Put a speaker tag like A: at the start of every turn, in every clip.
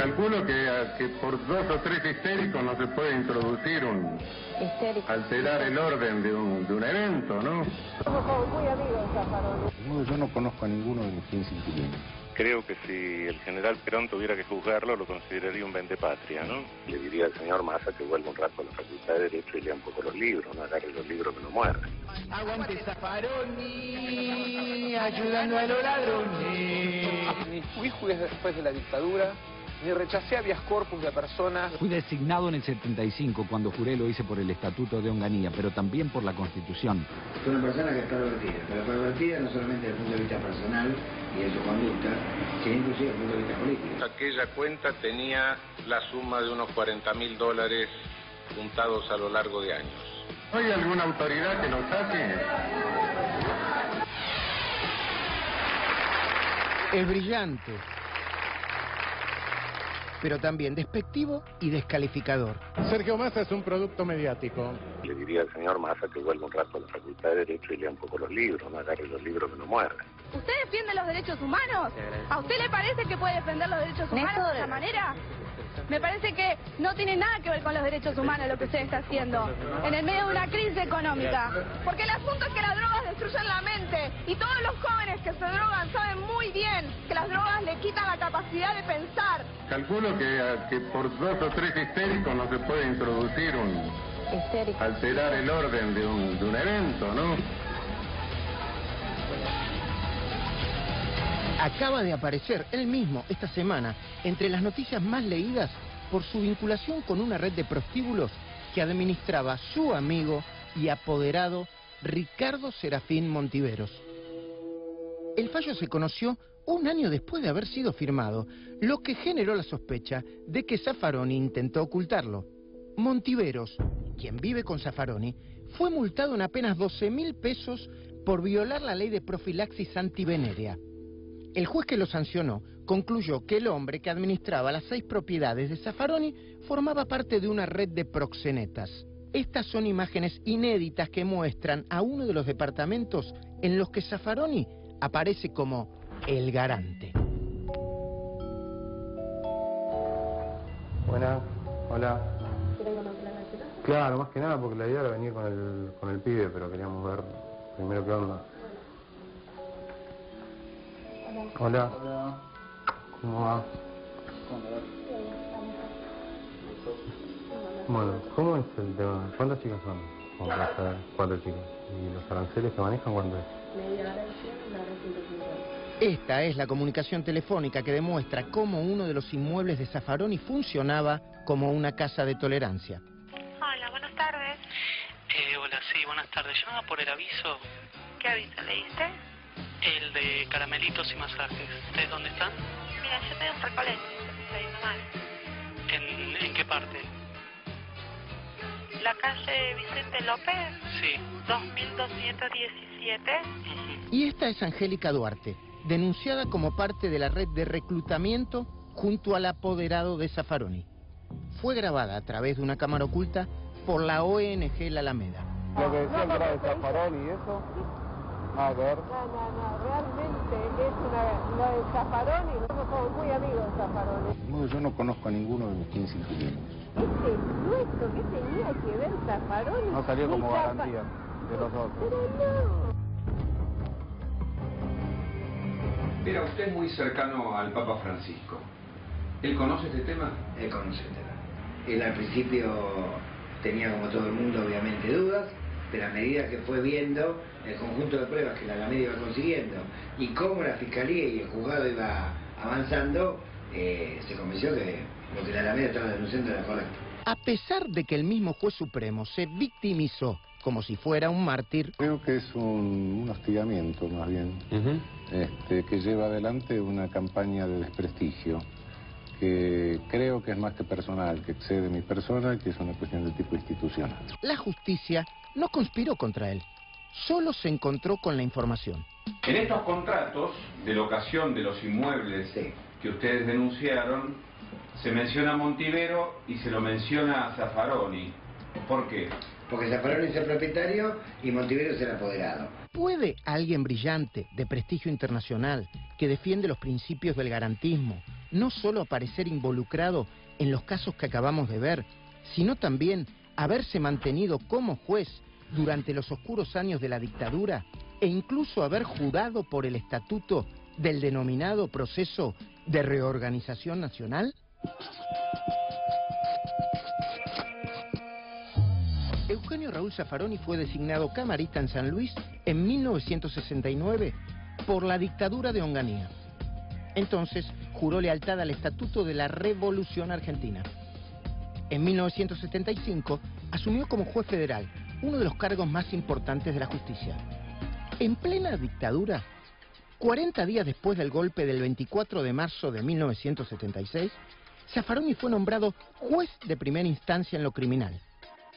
A: Calculo que por 2 o 3 histéricos no se puede introducir alterar el orden de un evento, ¿no?
B: Somos muy amigos, Zaffaroni.
C: Yo no conozco a ninguno de los 15 inquilinos.
D: Creo que si el general Perón tuviera que juzgarlo, lo consideraría un vendepatria, ¿no? Le diría al señor Massa que vuelva un rato a la Facultad de Derecho y lea un poco los libros, no agarre los libros que no muerden.
E: Aguante Zaffaroni, ayudando a los ladrones.
F: Ni fui juez después de la dictadura, ni rechacé habeas corpus de personas.
G: Fui designado en el 75, cuando juré lo hice por el Estatuto de Onganía, pero también por la Constitución.
H: Fue una persona que es pervertida, pero pervertida no solamente desde el punto de vista personal y de su conducta, sino inclusive desde el punto de vista político.
D: Aquella cuenta tenía la suma de unos $40.000 juntados a lo largo de años.
A: ¿Hay alguna autoridad que nos saque?
I: Es brillante, pero también despectivo y descalificador.
C: Sergio Massa es un producto mediático.
D: Le diría al señor Massa que vuelva un rato a la Facultad de Derecho y lea un poco los libros, no agarre los libros que no muerden.
J: ¿Usted defiende los derechos humanos? ¿A usted le parece que puede defender los derechos humanos de esa manera? Me parece que no tiene nada que ver con los derechos humanos lo que usted está haciendo, en el medio de una crisis económica. Porque el asunto es que las drogas destruyen la mente, y todos los jóvenes que se drogan saben muy bien que las drogas le quitan la capacidad de pensar.
A: Calculo que por 2 o 3 histéricos no se puede introducir alterar el orden de un evento, ¿no?
I: Acaba de aparecer él mismo esta semana entre las noticias más leídas por su vinculación con una red de prostíbulos que administraba su amigo y apoderado Ricardo Serafín Montiveros. El fallo se conoció un año después de haber sido firmado, lo que generó la sospecha de que Zaffaroni intentó ocultarlo. Montiveros, quien vive con Zaffaroni, fue multado en apenas 12.000 pesos por violar la ley de profilaxis antivenérea. El juez que lo sancionó concluyó que el hombre que administraba las 6 propiedades de Zaffaroni formaba parte de una red de proxenetas. Estas son imágenes inéditas que muestran a uno de los departamentos en los que Zaffaroni aparece como el garante.
C: Buenas, hola. ¿Quieren conocer la nacional? Claro, más que nada porque la idea era venir con el pibe, pero queríamos ver primero qué onda. Hola. Hola. ¿Cómo va? Bueno, ¿cómo es el tema? ¿Cuántas chicas son? 4 chicas. ¿Y los aranceles que manejan cuánto es?
B: Media garanción, una garanción de 50.
I: Esta es la comunicación telefónica que demuestra cómo uno de los inmuebles de Zaffaroni funcionaba como una casa de tolerancia.
K: Hola, buenas tardes.
L: Hola, sí, buenas tardes. Llamaba por el aviso.
K: ¿Qué aviso leíste?
L: El de caramelitos y masajes. ¿Ustedes dónde están?
K: Mira, yo estoy en Recoleta, me está yendo mal.
L: ¿En qué parte?
K: La calle Vicente López.
L: Sí.
K: 2217.
I: Y esta es Angélica Duarte, denunciada como parte de la red de reclutamiento junto al apoderado de Zaffaroni. Fue grabada a través de una cámara oculta por la ONG La Alameda.
C: Lo que decían que era de Zaffaroni y eso. A ver.
B: No, realmente es lo de Zaffaroni, nosotros somos muy amigos de Zaffaroni.
C: Yo no conozco a ninguno de los 15 inquilinos.
B: Este es nuestro, ¿qué tenía que ver Zaffaroni?
C: No salió como garantía de los otros.
B: Pero no.
M: Era usted muy cercano al Papa Francisco. ¿Él conoce este tema?
H: Él conoce el tema. Él al principio tenía, como todo el mundo, obviamente dudas, pero a medida que fue viendo el conjunto de pruebas que la Alameda iba consiguiendo y cómo la Fiscalía y el juzgado iba avanzando, se convenció que lo que la Alameda estaba denunciando era correcto.
I: A pesar de que el mismo juez supremo se victimizó como si fuera un mártir.
C: Creo que es un hostigamiento, más bien, que lleva adelante una campaña de desprestigio, que creo que es más que personal, que excede mi persona, que es una cuestión de tipo institucional.
I: La justicia no conspiró contra él, solo se encontró con la información.
M: En estos contratos de locación de los inmuebles que ustedes denunciaron, se menciona a Montivero y se lo menciona a Zaffaroni. ¿Por qué?
H: Porque Zaffaroni es el propietario y Montivero es el apoderado.
I: ¿Puede alguien brillante, de prestigio internacional, que defiende los principios del garantismo, no solo aparecer involucrado en los casos que acabamos de ver, sino también haberse mantenido como juez durante los oscuros años de la dictadura e incluso haber jurado por el estatuto del denominado proceso de reorganización nacional? Eugenio Raúl Zaffaroni fue designado camarista en San Luis en 1969 por la dictadura de Onganía. Entonces juró lealtad al Estatuto de la Revolución Argentina. En 1975 asumió como juez federal, uno de los cargos más importantes de la justicia. En plena dictadura, 40 días después del golpe del 24 de marzo de 1976, Zaffaroni fue nombrado juez de primera instancia en lo criminal.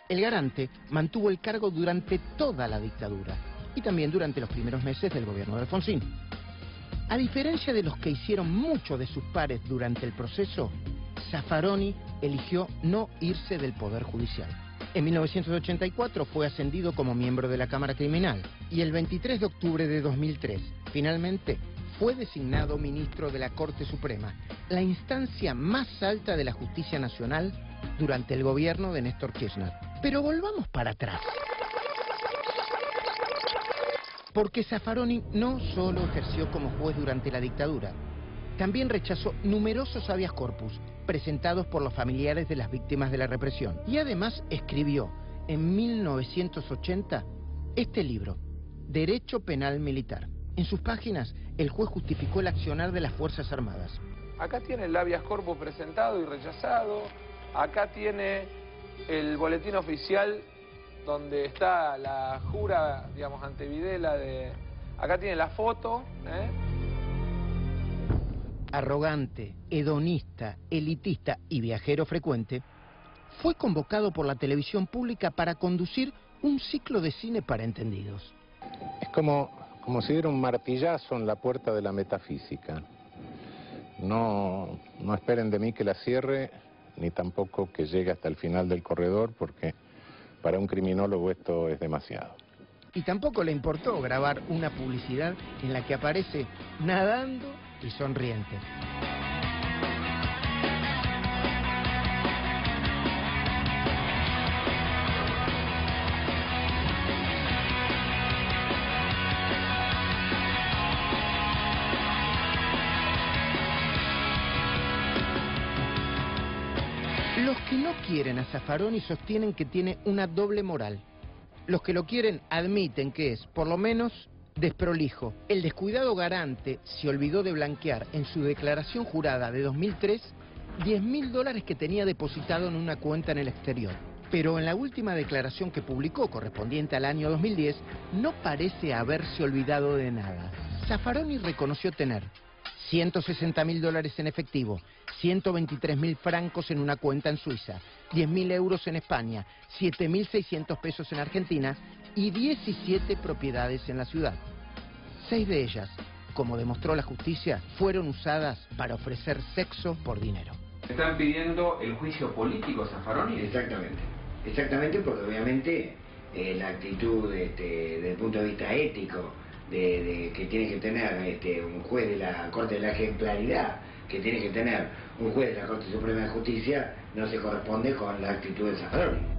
I: El garante mantuvo el cargo durante toda la dictadura y también durante los primeros meses del gobierno de Alfonsín. A diferencia de los que hicieron muchos de sus pares durante el proceso, Zaffaroni eligió no irse del Poder Judicial. En 1984 fue ascendido como miembro de la Cámara Criminal y el 23 de octubre de 2003, finalmente, fue designado ministro de la Corte Suprema, la instancia más alta de la justicia nacional durante el gobierno de Néstor Kirchner. Pero volvamos para atrás. Porque Zaffaroni no solo ejerció como juez durante la dictadura, también rechazó numerosos habeas corpus presentados por los familiares de las víctimas de la represión. Y además escribió en 1980 este libro, Derecho Penal Militar. En sus páginas, el juez justificó el accionar de las Fuerzas Armadas.
F: Acá tiene el habeas corpus presentado y rechazado. Acá tiene el boletín oficial donde está la jura, digamos, ante Videla de... Acá tiene la foto,
I: Arrogante, hedonista, elitista y viajero frecuente, fue convocado por la televisión pública para conducir un ciclo de cine para entendidos.
C: Es como si diera un martillazo en la puerta de la metafísica. No esperen de mí que la cierre, ni tampoco que llegue hasta el final del corredor, porque para un criminólogo esto es demasiado.
I: Y tampoco le importó grabar una publicidad en la que aparece nadando y sonriente. Los que no quieren a Zaffaroni sostienen que tiene una doble moral. Los que lo quieren admiten que es, por lo menos, desprolijo. El descuidado garante se olvidó de blanquear en su declaración jurada de 2003 $10.000 que tenía depositado en una cuenta en el exterior. Pero en la última declaración que publicó, correspondiente al año 2010, no parece haberse olvidado de nada. Zaffaroni reconoció tener $160.000 en efectivo, 123.000 francos en una cuenta en Suiza, 10.000 euros en España, 7.600 pesos en Argentina y 17 propiedades en la ciudad. 6 de ellas, como demostró la justicia, fueron usadas para ofrecer sexo por dinero.
M: ¿Están pidiendo el juicio político a Zaffaroni?
H: Exactamente, porque obviamente la actitud desde el punto de vista ético que tiene que tener un juez de la Corte de la Ejemplaridad, que tiene que tener un juez de la Corte Suprema de Justicia, no se corresponde con la actitud de Zaffaroni.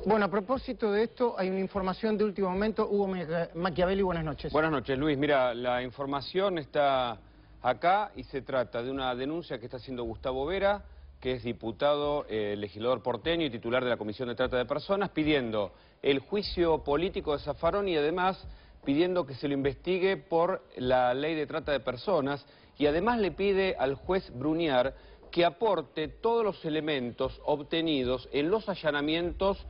I: Bueno, a propósito de esto, hay una información de último momento. Hugo Machiavelli, buenas noches.
N: Buenas noches, Luis. Mira, la información está acá y se trata de una denuncia que está haciendo Gustavo Vera, que es diputado, legislador porteño y titular de la Comisión de Trata de Personas, pidiendo el juicio político de Zaffaroni y además pidiendo que se lo investigue por la ley de trata de personas y además le pide al juez Bruniar que aporte todos los elementos obtenidos en los allanamientos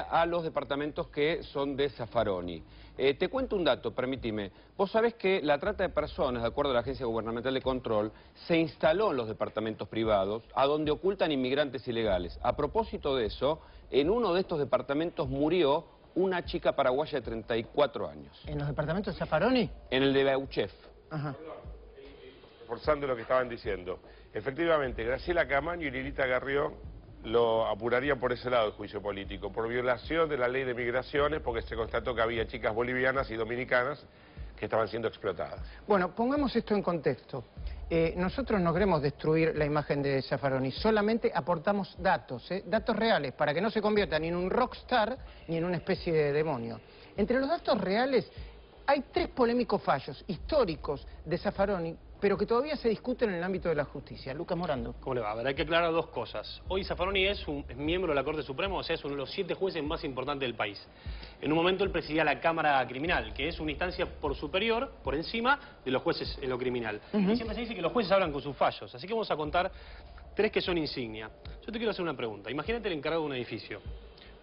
N: a los departamentos que son de Zaffaroni. Te cuento un dato, permíteme. Vos sabés que la trata de personas, de acuerdo a la Agencia Gubernamental de Control, se instaló en los departamentos privados, a donde ocultan inmigrantes ilegales. A propósito de eso, en uno de estos departamentos murió una chica paraguaya de 34 años.
I: ¿En los departamentos de Zaffaroni?
N: En el de Bauchef.
I: Ajá.
O: Forzando lo que estaban diciendo. Efectivamente, Graciela Camaño y Lilita Carrió lo apurarían por ese lado el juicio político, por violación de la ley de migraciones, porque se constató que había chicas bolivianas y dominicanas que estaban siendo explotadas.
I: Bueno, pongamos esto en contexto. Nosotros no queremos destruir la imagen de Zaffaroni, solamente aportamos datos, datos reales, para que no se convierta ni en un rockstar ni en una especie de demonio. Entre los datos reales hay 3 polémicos fallos históricos de Zaffaroni, pero que todavía se discuten en el ámbito de la justicia. Lucas Morando.
P: ¿Cómo le va? A ver, hay que aclarar 2 cosas. Hoy Zaffaroni es miembro de la Corte Suprema, o sea, es uno de los 7 jueces más importantes del país. En un momento él presidía la Cámara Criminal, que es una instancia por superior, por encima de los jueces en lo criminal. Y siempre se dice que los jueces hablan con sus fallos, así que vamos a contar 3 que son insignia. Yo te quiero hacer una pregunta. Imagínate el encargado de un edificio.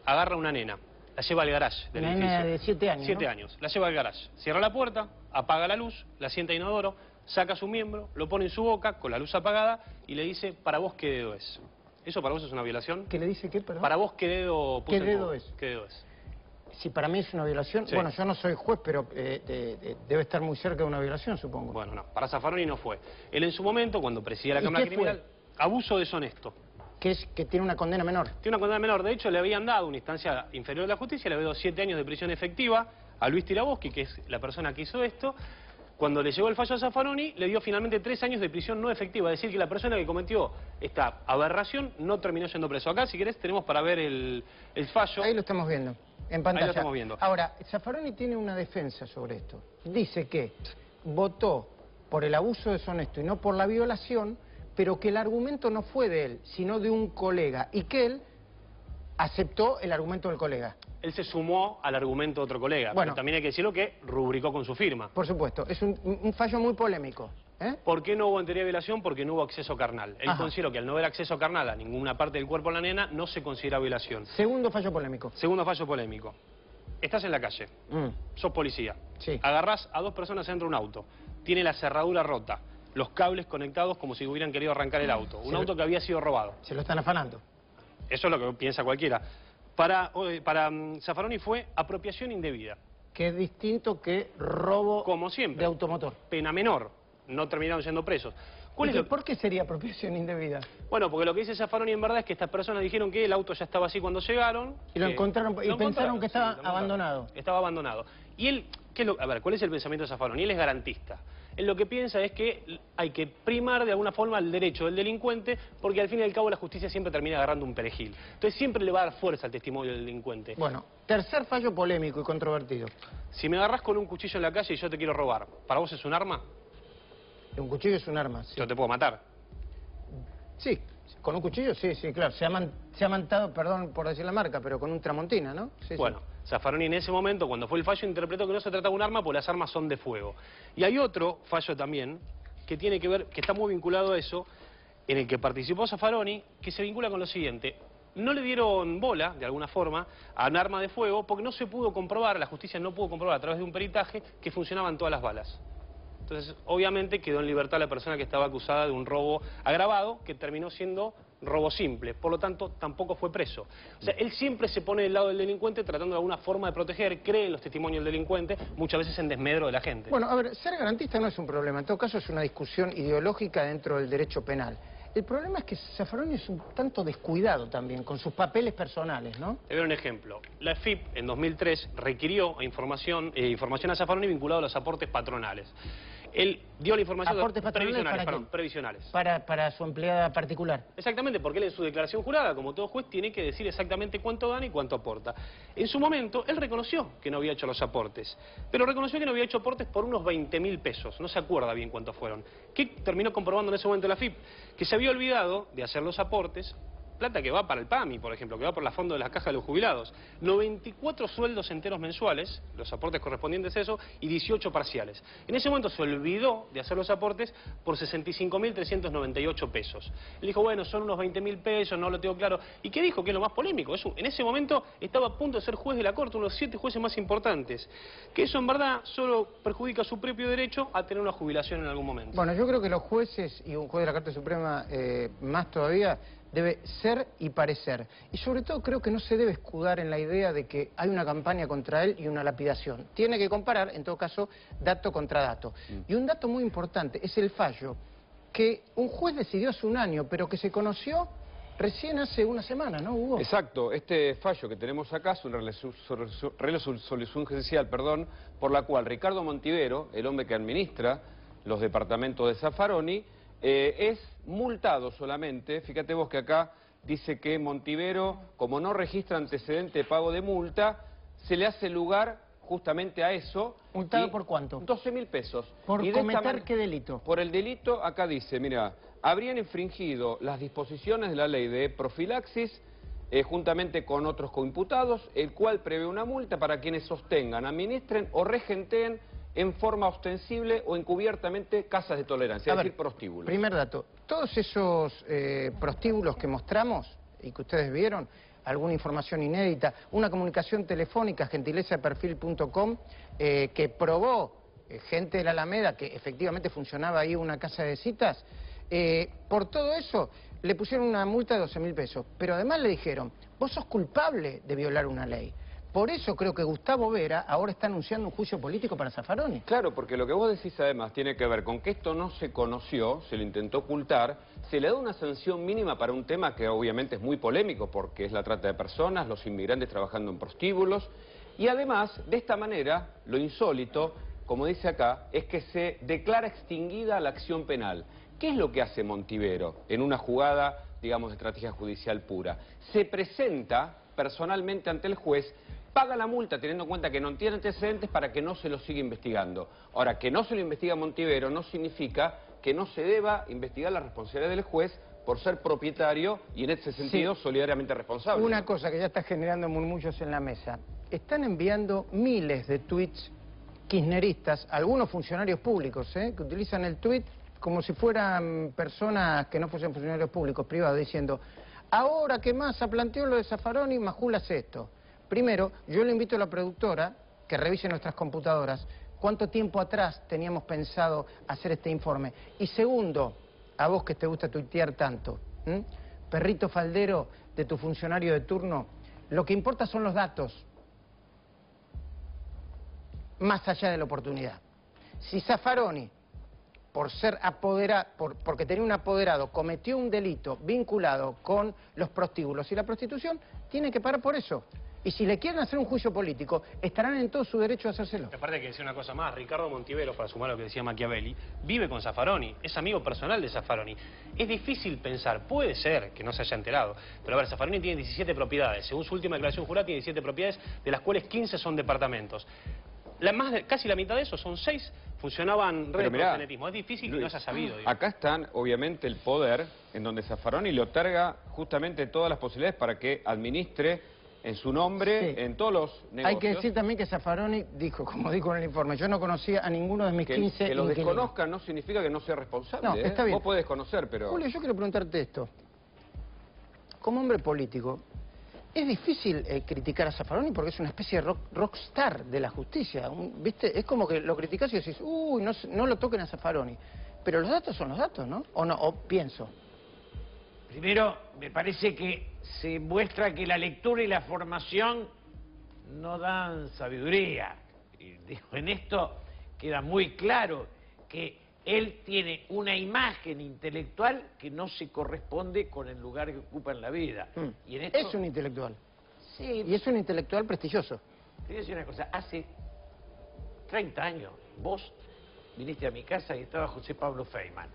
P: Agarra a una nena, la lleva al garage del edificio.
I: Una nena de 7 años,
P: 7 años. La lleva al garage. Cierra la puerta, apaga la luz, la sienta inodoro, saca su miembro, lo pone en su boca con la luz apagada y le dice, ¿para vos qué dedo es? ¿Eso para vos es una violación?
I: ¿Qué le dice qué, perdón?
P: ¿Para vos qué dedo puse?
I: ¿Qué dedo es?
P: ¿Qué dedo es?
I: Si para mí es una violación,
P: Sí.
I: Bueno, yo no soy juez, pero debe estar muy cerca de una violación, supongo.
P: Bueno, no, para Zaffaroni no fue. Él en su momento, cuando presidía la Cámara Criminal, abuso deshonesto.
I: Que tiene una condena menor.
P: Tiene una condena menor. De hecho, le habían dado una instancia inferior de la justicia, le había dado 7 años de prisión efectiva a Luis Tiraboski, que es la persona que hizo esto. Cuando le llegó el fallo a Zaffaroni, le dio finalmente 3 años de prisión no efectiva. Es decir, que la persona que cometió esta aberración no terminó siendo preso. Acá, si querés, tenemos para ver el fallo.
I: Ahí lo estamos viendo, en pantalla.
P: Ahí lo estamos viendo.
I: Ahora, Zaffaroni tiene una defensa sobre esto. Dice que votó por el abuso deshonesto y no por la violación, pero que el argumento no fue de él, sino de un colega, y que él aceptó el argumento del colega.
P: Él se sumó al argumento de otro colega,
I: Bueno.
P: pero también hay que decirlo que rubricó con su firma.
I: Por supuesto, es un fallo muy polémico.
P: ¿Por qué no hubo en teoría de violación? Porque no hubo acceso carnal. Él consideró que al no haber acceso carnal a ninguna parte del cuerpo de la nena, no se considera violación.
I: Segundo fallo polémico.
P: Segundo fallo polémico. Estás en la calle, sos policía, agarrás a 2 personas dentro de un auto, tiene la cerradura rota, los cables conectados como si hubieran querido arrancar el auto, un auto que había sido robado.
I: Se lo están afanando.
P: Eso es lo que piensa cualquiera. Para Zaffaroni fue apropiación indebida.
I: Que es distinto que robo
P: como siempre,
I: de automotor.
P: Pena menor, no terminaron siendo presos.
I: ¿Por qué sería apropiación indebida?
P: Bueno, porque lo que dice Zaffaroni en verdad es que estas personas dijeron que el auto ya estaba así cuando llegaron.
I: Y lo encontraron, y pensaron que estaba abandonado.
P: Estaba abandonado. Y él, a ver, ¿cuál es el pensamiento de Zaffaroni? Él es garantista. Él lo que piensa es que hay que primar de alguna forma el derecho del delincuente, porque al fin y al cabo la justicia siempre termina agarrando un perejil. Entonces siempre le va a dar fuerza al testimonio del delincuente.
I: Bueno, tercer fallo polémico y controvertido.
P: Si me agarrás con un cuchillo en la calle y yo te quiero robar, ¿para vos es un arma?
I: Un cuchillo es un arma, sí.
P: Yo te puedo matar.
I: Sí, con un cuchillo, sí, claro. Se ha matado, perdón por decir la marca, pero con un Tramontina, ¿no? Sí,
P: bueno, Zaffaroni en ese momento, cuando fue el fallo, interpretó que no se trata de un arma porque las armas son de fuego. Y hay otro fallo también que tiene que ver, que está muy vinculado a eso, en el que participó Zaffaroni, que se vincula con lo siguiente. No le dieron bola, de alguna forma, a un arma de fuego porque no se pudo comprobar, la justicia no pudo comprobar a través de un peritaje que funcionaban todas las balas. Entonces, obviamente, quedó en libertad la persona que estaba acusada de un robo agravado, que terminó siendo robo simple. Por lo tanto, tampoco fue preso. O sea, él siempre se pone del lado del delincuente tratando de alguna forma de proteger, cree en los testimonios del delincuente, muchas veces en desmedro de la gente.
I: Bueno, a ver, ser garantista no es un problema. En todo caso, es una discusión ideológica dentro del derecho penal. El problema es que Zaffaroni es un tanto descuidado también con sus papeles personales, ¿no?
P: Te voy a dar un ejemplo. La FIP, en 2003, requirió información a Zaffaroni vinculado a los aportes patronales. Él dio la información
I: ¿Aportes
P: previsionales.
I: Para su empleada particular.
P: Exactamente, porque él en su declaración jurada, como todo juez, tiene que decir exactamente cuánto gana y cuánto aporta. En su momento, él reconoció que no había hecho los aportes, pero reconoció que no había hecho aportes por unos 20.000 pesos. No se acuerda bien cuántos fueron. ¿Qué terminó comprobando en ese momento la FIP? Que se había olvidado de hacer los aportes, plata que va para el PAMI, por ejemplo, que va por la fondo de la caja de los jubilados. 94 sueldos enteros mensuales, los aportes correspondientes a eso, y 18 parciales. En ese momento se olvidó de hacer los aportes por 65.398 pesos. Él dijo, bueno, son unos 20.000 pesos, no lo tengo claro. ¿Y qué dijo? Que es lo más polémico. Eso, en ese momento estaba a punto de ser juez de la Corte, uno de los 7 jueces más importantes. Que eso, en verdad, solo perjudica su propio derecho a tener una jubilación en algún momento.
I: Bueno, yo creo que los jueces, y un juez de la Corte Suprema más todavía, debe ser y parecer. Y sobre todo creo que no se debe escudar en la idea de que hay una campaña contra él y una lapidación. Tiene que comparar, en todo caso, dato contra dato. Y un dato muy importante es el fallo que un juez decidió hace un año, pero que se conoció recién hace una semana, ¿no, Hugo?
N: Exacto. Este fallo que tenemos acá es una resolución judicial, por la cual Ricardo Montivero, el hombre que administra los departamentos de Zaffaroni, es multado solamente. Fíjate vos que acá dice que Montivero, como no registra antecedente de pago de multa, se le hace lugar justamente a eso.
I: ¿Multado por cuánto?
N: 12.000 pesos.
I: ¿Por cometer qué delito?
N: Por el delito, acá dice, mira, habrían infringido las disposiciones de la ley de profilaxis juntamente con otros coimputados, el cual prevé una multa para quienes sostengan, administren o regenteen en forma ostensible o encubiertamente casas de tolerancia, es decir, prostíbulos.
I: Primer dato, todos esos prostíbulos que mostramos y que ustedes vieron, alguna información inédita, una comunicación telefónica, gentileza de perfil.com, que probó gente de la Alameda que efectivamente funcionaba ahí una casa de citas, por todo eso le pusieron una multa de 12.000 pesos, pero además le dijeron, vos sos culpable de violar una ley. Por eso creo que Gustavo Vera ahora está anunciando un juicio político para Zaffaroni.
N: Claro, porque lo que vos decís además tiene que ver con que esto no se conoció, se lo intentó ocultar, se le da una sanción mínima para un tema que obviamente es muy polémico porque es la trata de personas, los inmigrantes trabajando en prostíbulos, y además, de esta manera, lo insólito, como dice acá, es que se declara extinguida la acción penal. ¿Qué es lo que hace Montivero en una jugada, digamos, de estrategia judicial pura? Se presenta personalmente ante el juez, paga la multa teniendo en cuenta que no tiene antecedentes para que no se lo siga investigando. Ahora, que no se lo investiga Montivero no significa que no se deba investigar la responsabilidad del juez por ser propietario y en ese sentido solidariamente responsable.
I: Una cosa que ya está generando murmullos en la mesa. Están enviando miles de tweets kirchneristas, algunos funcionarios públicos, que utilizan el tweet como si fueran personas que no fuesen funcionarios públicos, privados, diciendo, ahora que Massa planteó lo de Zaffaroni, Majul hace esto. Primero, yo le invito a la productora que revise nuestras computadoras cuánto tiempo atrás teníamos pensado hacer este informe. Y segundo, a vos que te gusta tuitear tanto, perrito faldero de tu funcionario de turno, lo que importa son los datos, más allá de la oportunidad. Si Zaffaroni, por ser porque tenía un apoderado, cometió un delito vinculado con los prostíbulos y la prostitución, tiene que pagar por eso. Y si le quieren hacer un juicio político, estarán en todo su derecho a hacérselo.
P: Aparte hay que decir una cosa más, Ricardo Montivero, para sumar lo que decía Machiavelli, vive con Zaffaroni, es amigo personal de Zaffaroni. Es difícil pensar, puede ser que no se haya enterado, pero a ver, Zaffaroni tiene 17 propiedades, según su última declaración jurada tiene 17 propiedades, de las cuales 15 son departamentos. Casi la mitad de esos, son 6, funcionaban redes de proxenetismo. Es difícil que no haya sabido.
N: Acá están, obviamente, el poder, en donde Zaffaroni le otorga justamente todas las posibilidades para que administre en su nombre, en todos los negocios.
I: Hay que decir también que Zaffaroni dijo, como dijo en el informe, yo no conocía a ninguno de mis 15
N: Que los desconozcan no significa que no sea responsable.
I: No, está bien.
N: Vos podés conocer, pero...
I: Julio, yo quiero preguntarte esto. Como hombre político, es difícil criticar a Zaffaroni porque es una especie de rockstar de la justicia. ¿Viste? Es como que lo criticás y decís, uy, no lo toquen a Zaffaroni. Pero los datos son los datos, ¿no? O pienso.
Q: Primero, me parece que se muestra que la lectura y la formación no dan sabiduría. Y digo, en esto queda muy claro que él tiene una imagen intelectual que no se corresponde con el lugar que ocupa en la vida. Y en esto...
I: Es un intelectual.
Q: Sí.
I: Y es un intelectual prestigioso.
Q: Te voy a decir una cosa, hace 30 años vos viniste a mi casa y estaba José Pablo Feynman,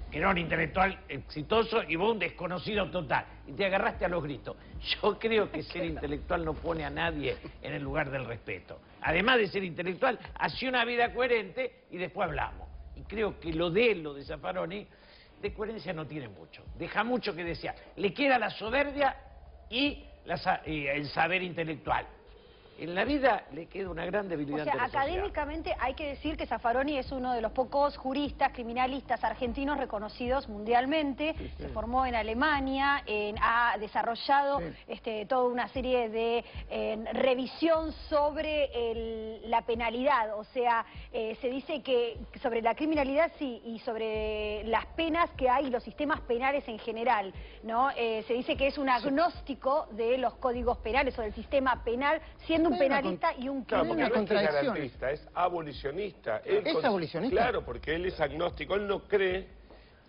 Q: que era un intelectual exitoso y vos un desconocido total, y te agarraste a los gritos. Yo creo que ser intelectual no pone a nadie en el lugar del respeto. Además de ser intelectual, hace una vida coherente y después hablamos. Y creo que lo de Zaffaroni, de coherencia no tiene mucho. Deja mucho que desear. Le queda la soberbia y el saber intelectual. En la vida le queda una gran debilidad.
R: O sea,
Q: ante la sociedad.
R: académicamente hay que decir que Zaffaroni es uno de los pocos juristas, criminalistas argentinos reconocidos mundialmente. Sí, sí. Se formó en Alemania, ha desarrollado toda una serie de revisión sobre la penalidad. O sea, se dice que sobre la criminalidad sí, y sobre las penas que hay y los sistemas penales en general, ¿no? Se dice que es un agnóstico de los códigos penales o del sistema penal, siendo un penalista y un
O: Claro, porque
R: criminal.
O: no es garantista, es abolicionista. ¿Es
I: abolicionista?
O: Claro, porque él es agnóstico, él no cree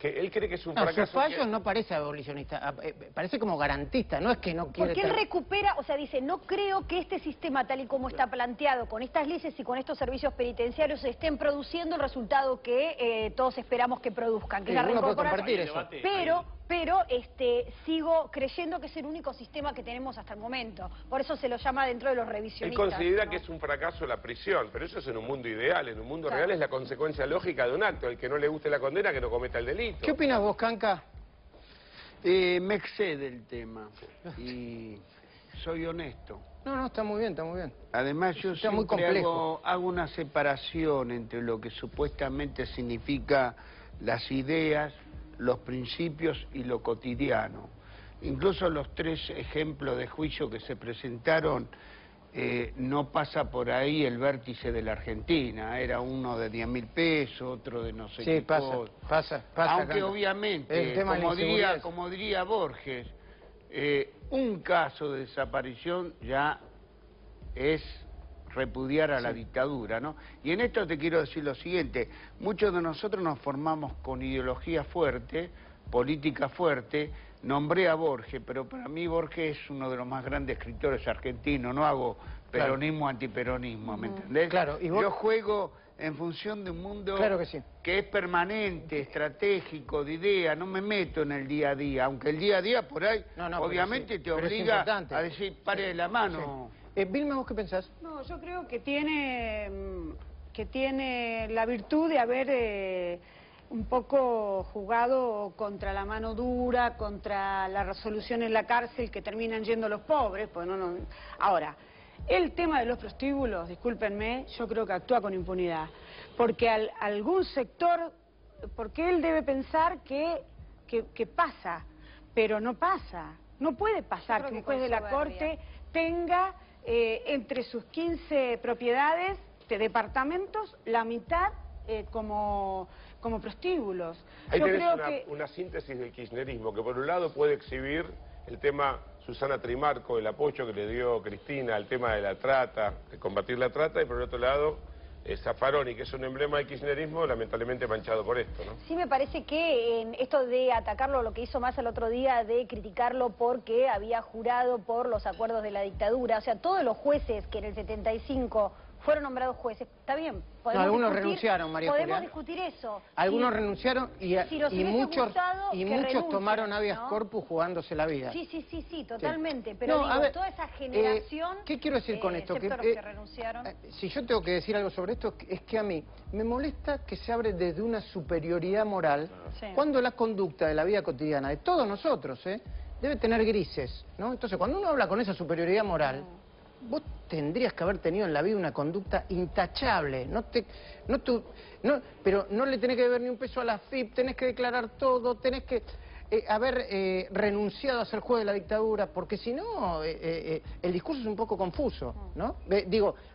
O: él cree que es un fracaso.
I: Sus fallos no parece abolicionista, parece como garantista, no es que no quiere...
R: Porque él recupera, o sea, dice, no creo que este sistema tal y como está planteado, con estas leyes y con estos servicios penitenciarios, estén produciendo el resultado que todos esperamos que produzcan, que es la reincorporación. Pero sigo creyendo que es el único sistema que tenemos hasta el momento. Por eso se lo llama dentro de los revisionistas.
O: Él considera que es un fracaso la prisión, pero eso es en un mundo ideal. En un mundo real es la consecuencia lógica de un acto. El que no le guste la condena, que no cometa el delito.
I: ¿Qué opinas vos, Canca?
S: Me excede el tema y soy honesto.
I: No, está muy bien, está muy bien.
S: Además, yo siempre hago una separación entre lo que supuestamente significa las ideas, los principios y lo cotidiano. Incluso los 3 ejemplos de juicio que se presentaron, no pasa por ahí el vértice de la Argentina. Era uno de 10.000 pesos, otro de no sé qué
I: pasa.
S: Aunque obviamente, como diría Borges, un caso de desaparición ya es repudiar a la dictadura, ¿no? Y en esto te quiero decir lo siguiente: muchos de nosotros nos formamos con ideología fuerte, política fuerte. Nombré a Borges, pero para mí Borges es uno de los más grandes escritores argentinos. No hago peronismo, antiperonismo, ¿me entendés?
I: Claro, ¿y vos?
S: Yo juego en función de un mundo que es permanente, estratégico, de idea. No me meto en el día a día, aunque el día a día por ahí obviamente te obliga a decir, pare de la mano.
I: Vilma, ¿vos qué pensás?
B: No, yo creo que tiene la virtud de haber un poco jugado contra la mano dura, contra la resolución en la cárcel que terminan yendo los pobres. Pues Ahora, el tema de los prostíbulos, discúlpenme, yo creo que actúa con impunidad. Porque algún sector, porque él debe pensar que pasa, pero no pasa. No puede pasar que un juez de la Corte tenga entre sus 15 propiedades de departamentos, la mitad como prostíbulos.
O: Ahí tenés una síntesis del kirchnerismo, que por un lado puede exhibir el tema Susana Trimarco, el apoyo que le dio Cristina al tema de la trata, de combatir la trata, y por el otro lado Zaffaroni, que es un emblema del kirchnerismo lamentablemente manchado por esto, ¿no?
R: Sí, me parece que en esto de atacarlo, lo que hizo más el otro día, de criticarlo porque había jurado por los acuerdos de la dictadura, o sea, todos los jueces que en el 75 fueron nombrados jueces, está bien.
I: Algunos renunciaron, María Julia.
R: Podemos discutir eso.
I: Algunos renunciaron y muchos tomaron habeas corpus jugándose la vida.
R: Sí, totalmente. Pero toda esa generación...
I: ¿Qué quiero decir con esto?
R: Excepto los que renunciaron.
I: Si yo tengo que decir algo sobre esto, es que a mí me molesta que se abre desde una superioridad moral, cuando la conducta de la vida cotidiana de todos nosotros debe tener grises, ¿no? Entonces, cuando uno habla con esa superioridad moral, vos tendrías que haber tenido en la vida una conducta intachable, pero no le tenés que deber ni un peso a la FIP, tenés que declarar todo, tenés que haber renunciado a ser juez de la dictadura, porque si no, el discurso es un poco confuso, ¿no?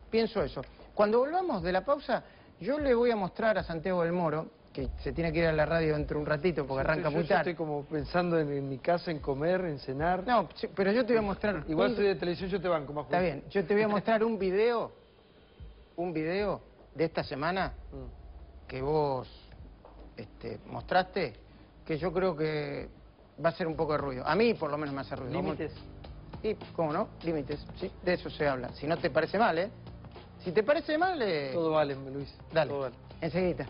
I: Pienso eso. Cuando volvamos de la pausa, yo le voy a mostrar a Santiago del Moro, que se tiene que ir a la radio dentro de un ratito porque arranca muy tarde.
F: Yo estoy como pensando en mi casa, en comer, en cenar.
I: No, pero yo te voy a mostrar...
F: Igual soy de televisión, yo te banco más.
I: Está bien, yo te voy a mostrar un video de esta semana que vos mostraste, que yo creo que va a hacer un poco de ruido. A mí por lo menos me hace ruido.
F: Límites.
I: Y, ¿cómo no? Límites, sí, de eso se habla. Si no te parece mal, Si te parece mal...
F: Todo vale, Luis.
I: Dale,
F: todo vale.
I: Enseguida.